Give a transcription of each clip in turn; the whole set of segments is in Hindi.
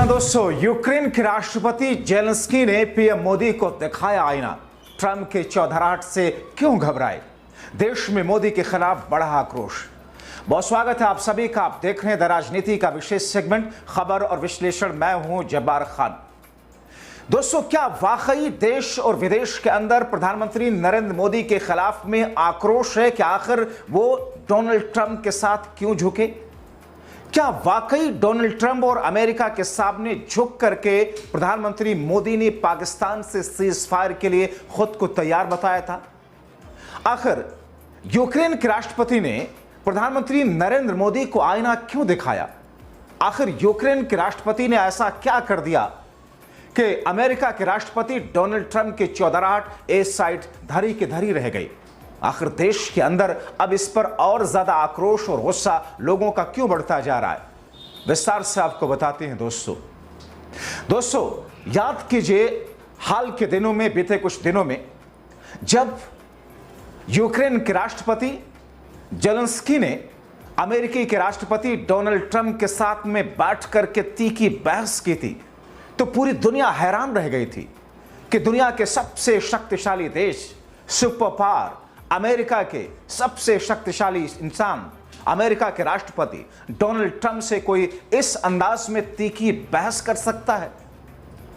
जी हाँ दोस्तों, यूक्रेन के राष्ट्रपति जेलेंस्की ने पीएम मोदी को दिखाया आईना। ट्रंप के चौधराहट से क्यों घबराए? देश में मोदी के खिलाफ बढ़ा आक्रोश। बहुत स्वागत है आप सभी का। आप देख रहे हैं द राजनीति का विशेष सेगमेंट खबर और विश्लेषण। मैं हूं जब्बार खान। दोस्तों, क्या वाकई देश और विदेश के अंदर प्रधानमंत्री नरेंद्र मोदी के खिलाफ में आक्रोश है कि आखिर वो डोनाल्ड ट्रंप के साथ क्यों झुके? क्या वाकई डोनाल्ड ट्रंप और अमेरिका के सामने झुक करके प्रधानमंत्री मोदी ने पाकिस्तान से सीज फायर के लिए खुद को तैयार बताया था? आखिर यूक्रेन के राष्ट्रपति ने प्रधानमंत्री नरेंद्र मोदी को आईना क्यों दिखाया? आखिर यूक्रेन के राष्ट्रपति ने ऐसा क्या कर दिया कि अमेरिका के राष्ट्रपति डोनाल्ड ट्रंप के चौधराहट इस साइड धरी की धरी रह गई? आखिर देश के अंदर अब इस पर और ज्यादा आक्रोश और गुस्सा लोगों का क्यों बढ़ता जा रहा है? विस्तार से आपको बताते हैं दोस्तों, याद कीजिए हाल के दिनों में, बीते कुछ दिनों में, जब यूक्रेन के राष्ट्रपति जेलेंस्की ने अमेरिकी के राष्ट्रपति डोनाल्ड ट्रंप के साथ में बैठ करके तीखी बहस की थी, तो पूरी दुनिया हैरान रह गई थी कि दुनिया के सबसे शक्तिशाली देश, सुपर पावर, अमेरिका के सबसे शक्तिशाली इंसान, अमेरिका के राष्ट्रपति डोनाल्ड ट्रंप से कोई इस अंदाज में तीखी बहस कर सकता है?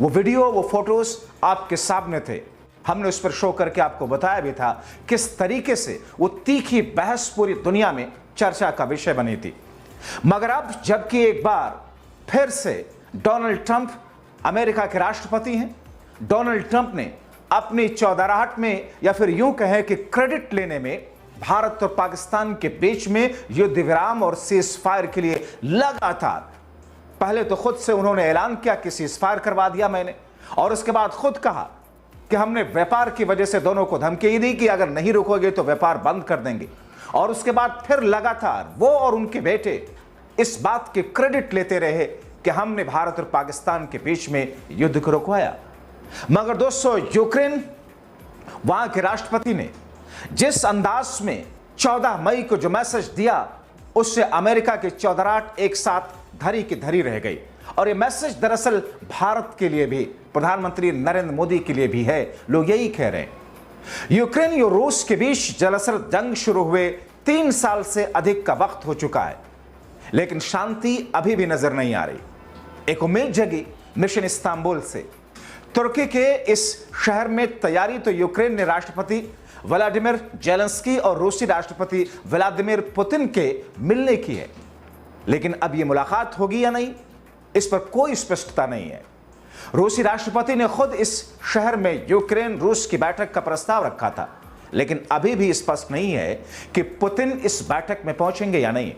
वो वीडियो, वो फोटोज आपके सामने थे। हमने उस पर शो करके आपको बताया भी था किस तरीके से वो तीखी बहस पूरी दुनिया में चर्चा का विषय बनी थी। मगर अब जबकि एक बार फिर से डोनाल्ड ट्रंप अमेरिका के राष्ट्रपति हैं, डोनाल्ड ट्रंप ने अपनी चौधराहट में, या फिर यूं कहें कि क्रेडिट लेने में, भारत और पाकिस्तान के बीच में युद्ध विराम और सीज फायर के लिए लगातार, पहले तो खुद से उन्होंने ऐलान किया कि सीज फायर करवा दिया मैंने, और उसके बाद खुद कहा कि हमने व्यापार की वजह से दोनों को धमकी दी कि अगर नहीं रुकोगे तो व्यापार बंद कर देंगे। और उसके बाद फिर लगातार वो और उनके बेटे इस बात के क्रेडिट लेते रहे कि हमने भारत और पाकिस्तान के बीच में युद्ध को रुकवाया। मगर दोस्तों, यूक्रेन, वहां के राष्ट्रपति ने जिस अंदाज में 14 मई को जो मैसेज दिया, उससे अमेरिका के चौधराहट एक साथ धरी की धरी रह गई। और यह मैसेज दरअसल भारत के लिए भी, प्रधानमंत्री नरेंद्र मोदी के लिए भी है। लोग यही कह रहे हैं। यूक्रेन और रूस के बीच दरअसल जंग शुरू हुए 3 साल से अधिक का वक्त हो चुका है, लेकिन शांति अभी भी नजर नहीं आ रही। एक उम्मीद जगी मिशन इस्तांबुल से। तुर्की के इस शहर में तैयारी तो यूक्रेन ने राष्ट्रपति व्लादिमीर जेलेंस्की और रूसी राष्ट्रपति व्लादिमीर पुतिन के मिलने की है, लेकिन अब यह मुलाकात होगी या नहीं, इस पर कोई स्पष्टता नहीं है। रूसी राष्ट्रपति ने खुद इस शहर में यूक्रेन रूस की बैठक का प्रस्ताव रखा था, लेकिन अभी भी स्पष्ट नहीं है कि पुतिन इस बैठक में पहुंचेंगे या नहीं।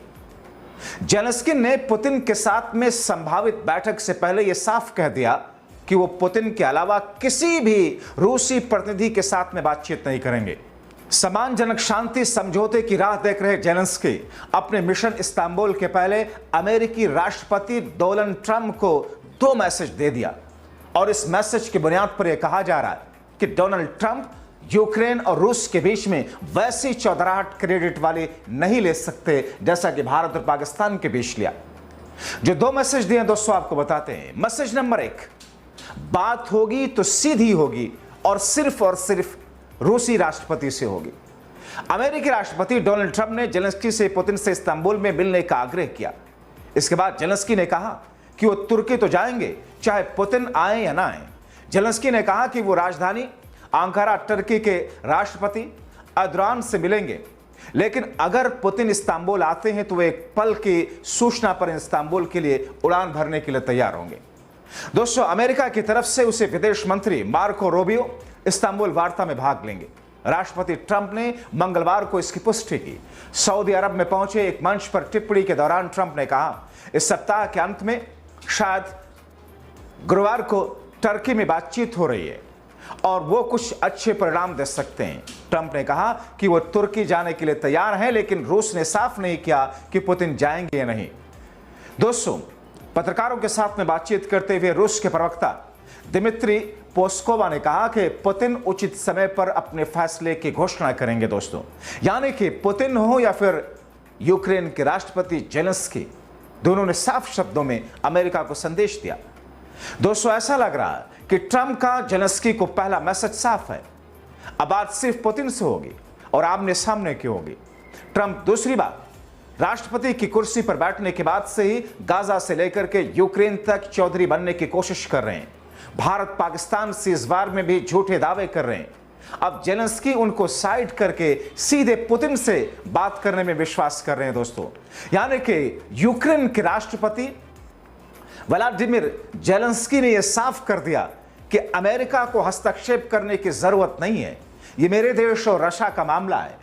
जेलेंस्की ने पुतिन के साथ में संभावित बैठक से पहले यह साफ कह दिया कि वो पुतिन के अलावा किसी भी रूसी प्रतिनिधि के साथ में बातचीत नहीं करेंगे। सम्मानजनक शांति समझौते की राह देख रहे जेलेंस्की अपने मिशन इस्तांबुल के पहले अमेरिकी राष्ट्रपति डोनाल्ड ट्रंप को 2 मैसेज दे दिया, और इस मैसेज की बुनियाद पर यह कहा जा रहा है कि डोनाल्ड ट्रंप यूक्रेन और रूस के बीच में वैसी चौधराहट क्रेडिट वाली नहीं ले सकते जैसा कि भारत और पाकिस्तान के बीच लिया। जो 2 मैसेज दिए दोस्तों आपको बताते हैं। मैसेज नंबर 1, बात होगी तो सीधी होगी और सिर्फ रूसी राष्ट्रपति से होगी। अमेरिकी राष्ट्रपति डोनाल्ड ट्रंप ने जेलेंस्की से पुतिन से इस्तांबुल में मिलने का आग्रह किया। इसके बाद जेलेंस्की ने कहा कि वो तुर्की तो जाएंगे, चाहे पुतिन आए या ना आए। जेलेंस्की ने कहा कि वो राजधानी अंकारा तुर्की के राष्ट्रपति एर्दोगान से मिलेंगे, लेकिन अगर पुतिन इस्तांबुल आते हैं तो वे एक पल की सूचना पर इस्तांबुल के लिए उड़ान भरने के लिए तैयार होंगे। दोस्तों, अमेरिका की तरफ से उसे विदेश मंत्री मार्को रूबियो इस्तांबुल वार्ता में भाग लेंगे। राष्ट्रपति ट्रंप ने मंगलवार को इसकी पुष्टि की। सऊदी अरब में पहुंचे एक मंच पर टिप्पणी के दौरान ट्रंप ने कहा, इस सप्ताह के अंत में, शायद गुरुवार को, तुर्की में बातचीत हो रही है और वो कुछ अच्छे परिणाम दे सकते हैं। ट्रंप ने कहा कि वो तुर्की जाने के लिए तैयार हैं, लेकिन रूस ने साफ नहीं किया कि पुतिन जाएंगे या नहीं। दोस्तों, पत्रकारों के साथ में बातचीत करते हुए रूस के प्रवक्ता दिमित्री पोस्कोवा ने कहा कि पुतिन उचित समय पर अपने फैसले की घोषणा करेंगे। दोस्तों, यानी कि पुतिन हो या फिर यूक्रेन के राष्ट्रपति जेलेंस्की, दोनों ने साफ शब्दों में अमेरिका को संदेश दिया दोस्तों, ऐसा लग रहा है कि ट्रंप का जेलेंस्की को पहला मैसेज साफ है। अब बात सिर्फ पुतिन से होगी और आमने सामने की होगी। ट्रंप दूसरी बार राष्ट्रपति की कुर्सी पर बैठने के बाद से ही गाजा से लेकर के यूक्रेन तक चौधरी बनने की कोशिश कर रहे हैं। भारत पाकिस्तान से इस बार में भी झूठे दावे कर रहे हैं। अब जेलेंस्की उनको साइड करके सीधे पुतिन से बात करने में विश्वास कर रहे हैं। दोस्तों, यानी कि यूक्रेन के राष्ट्रपति व्लादिमीर जेलेंस्की ने यह साफ कर दिया कि अमेरिका को हस्तक्षेप करने की जरूरत नहीं है। यह मेरे देश और रशिया का मामला है।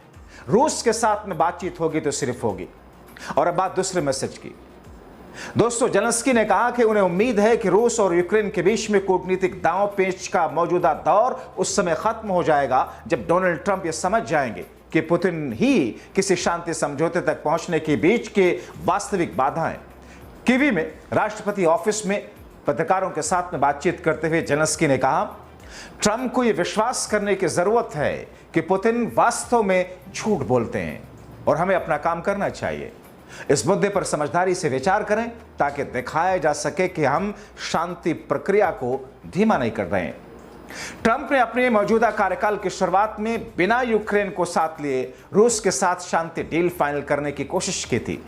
रूस के साथ में बातचीत होगी तो सिर्फ होगी। और अब बात दूसरे मैसेज की। दोस्तों, जेलेंस्की ने कहा कि उन्हें उम्मीद है कि रूस और यूक्रेन के बीच में कूटनीतिक दांव पेच का मौजूदा दौर उस समय खत्म हो जाएगा जब डोनाल्ड ट्रंप यह समझ जाएंगे कि पुतिन ही किसी शांति समझौते तक पहुंचने के बीच के वास्तविक बाधा हैं। कीवी में राष्ट्रपति ऑफिस में पत्रकारों के साथ में बातचीत करते हुए जेलेंस्की ने कहा, ट्रंप को यह विश्वास करने की जरूरत है कि पुतिन वास्तव में झूठ बोलते हैं और हमें अपना काम करना चाहिए। इस मुद्दे पर समझदारी से विचार करें ताकि दिखाया जा सके कि हम शांति प्रक्रिया को धीमा नहीं कर रहे हैं। ट्रंप ने अपने मौजूदा कार्यकाल की शुरुआत में बिना यूक्रेन को साथ लिए रूस के साथ शांति डील फाइनल करने की कोशिश की थी।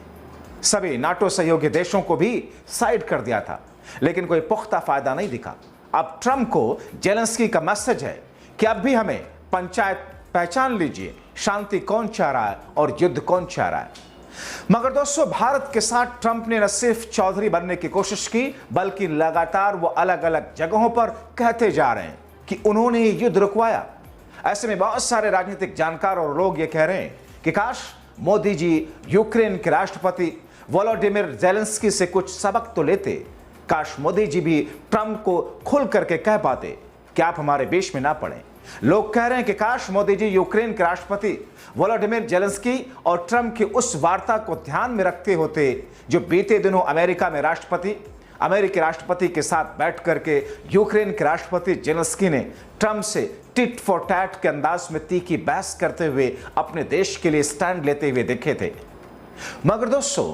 सभी नाटो सहयोगी देशों को भी साइड कर दिया था, लेकिन कोई पुख्ता फायदा नहीं दिखा। अब ट्रंप को जेलेंस्की का मैसेज है कि अब भी हमें पंचायत पहचान लीजिए, शांति कौन चाह रहा है और युद्ध कौन चाह रहा है। मगर दोस्तों, भारत के साथ ट्रंप ने न सिर्फ चौधरी बनने की कोशिश की, बल्कि लगातार वो अलग अलग जगहों पर कहते जा रहे हैं कि उन्होंने युद्ध रुकवाया। ऐसे में बहुत सारे राजनीतिक जानकार और लोग ये कह रहे हैं कि काश मोदी जी यूक्रेन के राष्ट्रपति वोलोडिमिर जेलेंस्की से कुछ सबक तो लेते। काश मोदी जी भी ट्रंप को खुल करके कह पाते कि आप हमारे बीच में ना पड़े। लोग कह रहे हैं कि काश मोदी जी यूक्रेन के राष्ट्रपति वोलोडिमिर जेलेंस्की और ट्रंप की उस वार्ता को ध्यान में रखते होते जो बीते दिनों अमेरिकी राष्ट्रपति के साथ बैठ करके यूक्रेन के राष्ट्रपति जेलेंस्की ने ट्रंप से टिट फॉर टैट के अंदाज में तीखी बहस करते हुए अपने देश के लिए स्टैंड लेते हुए दिखे थे। मगर दोस्तों,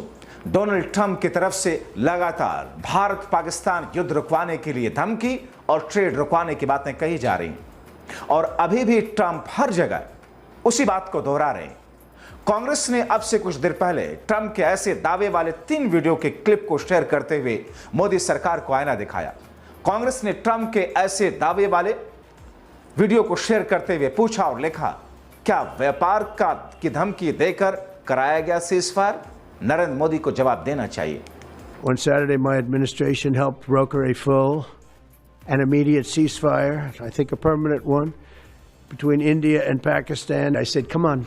डोनाल्ड ट्रंप की तरफ से लगातार भारत पाकिस्तान युद्ध रुकवाने के लिए धमकी और ट्रेड रुकवाने की बातें कही जा रही और अभी भी ट्रंप हर जगह उसी बात को दोहरा रहे हैं। कांग्रेस ने अब से कुछ देर पहले ट्रंप के ऐसे दावे वाले 3 वीडियो के क्लिप को शेयर करते हुए मोदी सरकार को आईना दिखाया। कांग्रेस ने ट्रंप के ऐसे दावे वाले वीडियो को शेयर करते हुए पूछा और लिखा, क्या व्यापार की धमकी देकर कराया गया सीजफायर? नरेंद्र मोदी को जवाब देना चाहिए। On Saturday, my administration helped broker a full and immediate ceasefire, I think a permanent one, between India and Pakistan. I said, come on,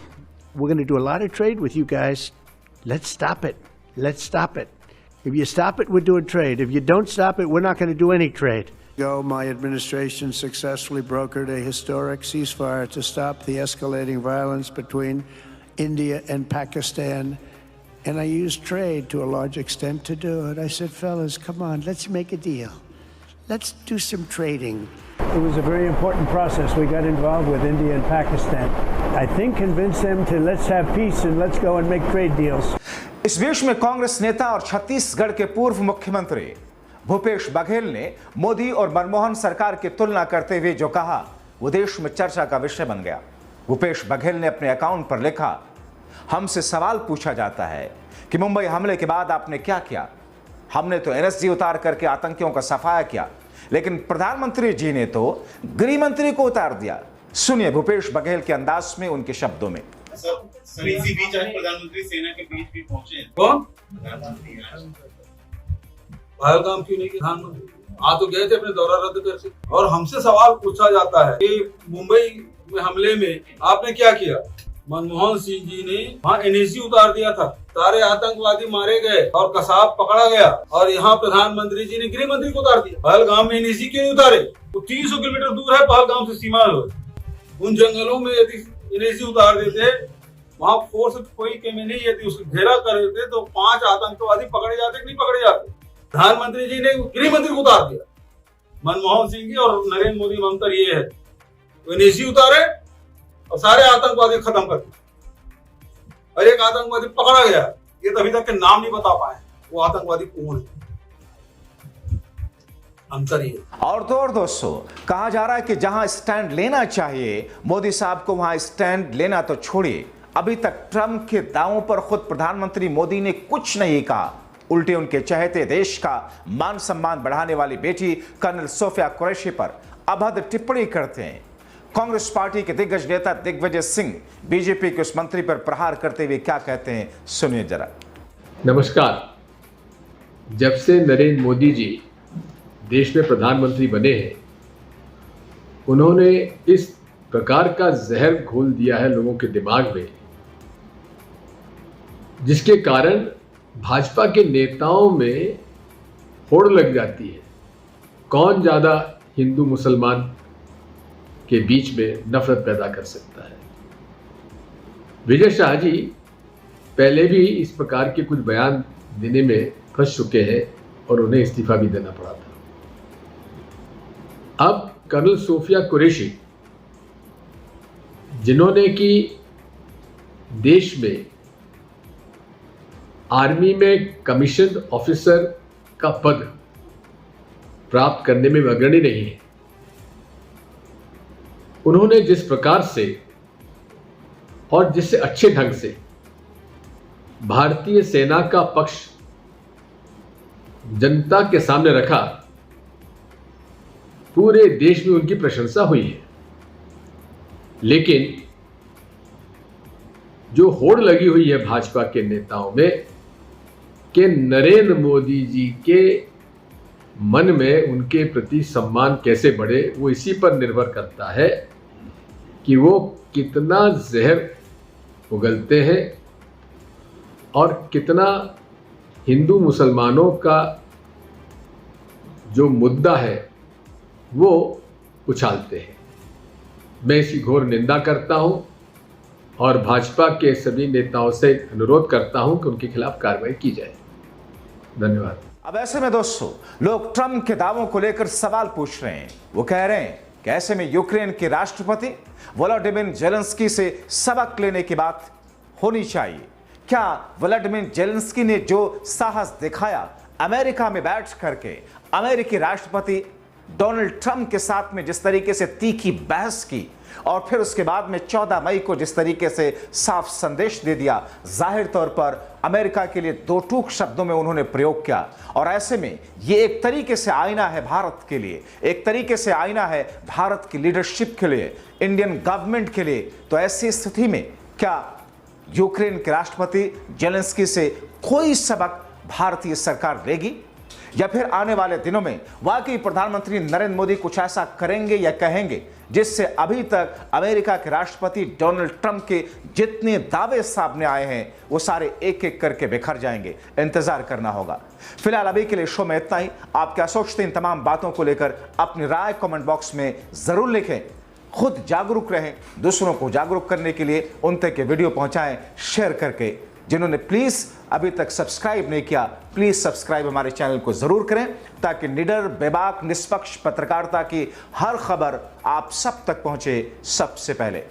we're going to do a lot of trade with you guys. Let's stop it. Let's stop it. If you stop it, we're doing trade. If you don't stop it, we're not going to do any trade. My administration successfully brokered a historic ceasefire to stop the escalating violence between India and Pakistan. And I used trade to a large extent to do it. I said, fellas, come on, let's make a deal. Let's do some trading. It was a very important process we got involved with India and Pakistan. I think convinced them to let's have peace and let's go and make trade deals. इस बीच में कांग्रेस नेता और छत्तीसगढ़ के पूर्व मुख्यमंत्री भूपेश बघेल ने मोदी और मनमोहन सरकार की तुलना करते हुए जो कहा वो देश में चर्चा का विषय बन गया। भूपेश बघेल ने अपने अकाउंट पर लिखा, हमसे सवाल पूछा जाता है कि मुंबई हमले के बाद आपने क्या किया। हमने तो एनएसजी उतार करके आतंकियों का सफाया किया, लेकिन प्रधानमंत्री जी ने तो गृह मंत्री को उतार दिया। सुनिए भूपेश बघेल के अंदाज में उनके शब्दों में। सर इसी बीच आज प्रधानमंत्री सेना के बीच भी पहुंचे हैं। कौन? पहलगाम क्यों नहीं? प्रधानमंत्री तो गए थे अपने दौरा रद्द करके, और हमसे सवाल पूछा जाता है कि मुंबई में हमले में आपने क्या किया। मनमोहन सिंह जी ने वहाँ एनएसजी उतार दिया था, सारे आतंकवादी मारे गए और कसाब पकड़ा गया, और यहाँ प्रधानमंत्री जी ने गृह मंत्री को उतार दिया। पहलगाम में एनएसजी क्यों उतारे? वो 300 किलोमीटर दूर है पहलगाम से सीमा। उन जंगलों में यदि एनएसजी उतार देते, वहाँ फोर्स कोई कमी नहीं, यदि उसको घेरा कर देते तो 5 आतंकवादी पकड़े जाते कि नहीं पकड़े जाते। प्रधानमंत्री जी ने गृह मंत्री को उतार दिया। मनमोहन सिंह जी और नरेंद्र मोदी में अंतर ये है, एनएसजी उतारे और सारे आतंकवादी खत्म कर दिए, और एक आतंकवादी पकड़ा गया, ये तो अभी तक के नाम नहीं बता पाए वो आतंकवादी कौन है। अंतर ही है। और तो और दोस्तों, कहा जा रहा है कि जहां स्टैंड लेना चाहिए मोदी साहब को, वहां स्टैंड लेना तो छोड़िए, अभी तक ट्रंप के दावों पर खुद प्रधानमंत्री मोदी ने कुछ नहीं कहा। उल्टे उनके चहेते देश का मान सम्मान बढ़ाने वाली बेटी कर्नल सोफिया कुरैशी पर अभद्र टिप्पणी करते हैं। कांग्रेस पार्टी के दिग्गज नेता दिग्विजय सिंह बीजेपी के उस मंत्री पर प्रहार करते हुए क्या कहते हैं, सुनिए जरा। नमस्कार। जब से नरेंद्र मोदी जी देश में प्रधानमंत्री बने हैं, उन्होंने इस प्रकार का जहर घोल दिया है लोगों के दिमाग में, जिसके कारण भाजपा के नेताओं में होड़ लग जाती है। कौन ज़्यादा हिंदू मुसलमान के बीच में नफरत पैदा कर सकता है। विजय शाह जी पहले भी इस प्रकार के कुछ बयान देने में फंस चुके हैं और उन्हें इस्तीफा भी देना पड़ा था। अब कर्नल सोफिया कुरैशी, जिन्होंने कि देश में आर्मी में कमीशन ऑफिसर का पद प्राप्त करने में अग्रणी रही है, उन्होंने जिस प्रकार से और जिससे अच्छे ढंग से भारतीय सेना का पक्ष जनता के सामने रखा, पूरे देश में उनकी प्रशंसा हुई है। लेकिन जो होड़ लगी हुई है भाजपा के नेताओं में कि नरेंद्र मोदी जी के मन में उनके प्रति सम्मान कैसे बढ़े, वो इसी पर निर्भर करता है कि वो कितना जहर उगलते हैं और कितना हिंदू मुसलमानों का जो मुद्दा है वो उछालते हैं। मैं इसकी घोर निंदा करता हूं और भाजपा के सभी नेताओं से अनुरोध करता हूं कि उनके खिलाफ कार्रवाई की जाए। धन्यवाद। अब ऐसे में दोस्तों, लोग ट्रंप के दावों को लेकर सवाल पूछ रहे हैं। वो कह रहे हैं कि ऐसे में यूक्रेन के राष्ट्रपति वोलोडिमिर जेलेंस्की से सबक लेने की बात होनी चाहिए। क्या वोलोडिमिर जेलेंस्की ने जो साहस दिखाया अमेरिका में बैठ करके अमेरिकी राष्ट्रपति डोनाल्ड ट्रंप के साथ में जिस तरीके से तीखी बहस की और फिर उसके बाद में 14 मई को जिस तरीके से साफ संदेश दे दिया, जाहिर तौर पर अमेरिका के लिए दो टूक शब्दों में उन्होंने प्रयोग किया। और ऐसे में ये एक तरीके से आईना है भारत के लिए, एक तरीके से आईना है भारत की लीडरशिप के लिए, इंडियन गवर्नमेंट के लिए। तो ऐसी स्थिति में क्या यूक्रेन के राष्ट्रपति जेलेंस्की से कोई सबक भारतीय सरकार लेगी, या फिर आने वाले दिनों में वाकई प्रधानमंत्री नरेंद्र मोदी कुछ ऐसा करेंगे या कहेंगे जिससे अभी तक अमेरिका के राष्ट्रपति डोनाल्ड ट्रंप के जितने दावे सामने आए हैं वो सारे एक एक करके बिखर जाएंगे? इंतजार करना होगा। फिलहाल अभी के लिए शो में इतना ही। आप क्या सोचते हैं इन तमाम बातों को लेकर? अपनी राय कमेंट बॉक्स में जरूर लिखें। खुद जागरूक रहें, दूसरों को जागरूक करने के लिए उन तक के वीडियो पहुंचाएं शेयर करके। जिन्होंने प्लीज अभी तक सब्सक्राइब नहीं किया, प्लीज सब्सक्राइब हमारे चैनल को जरूर करें, ताकि निडर, बेबाक, निष्पक्ष पत्रकारिता की हर खबर आप सब तक पहुंचे सबसे पहले।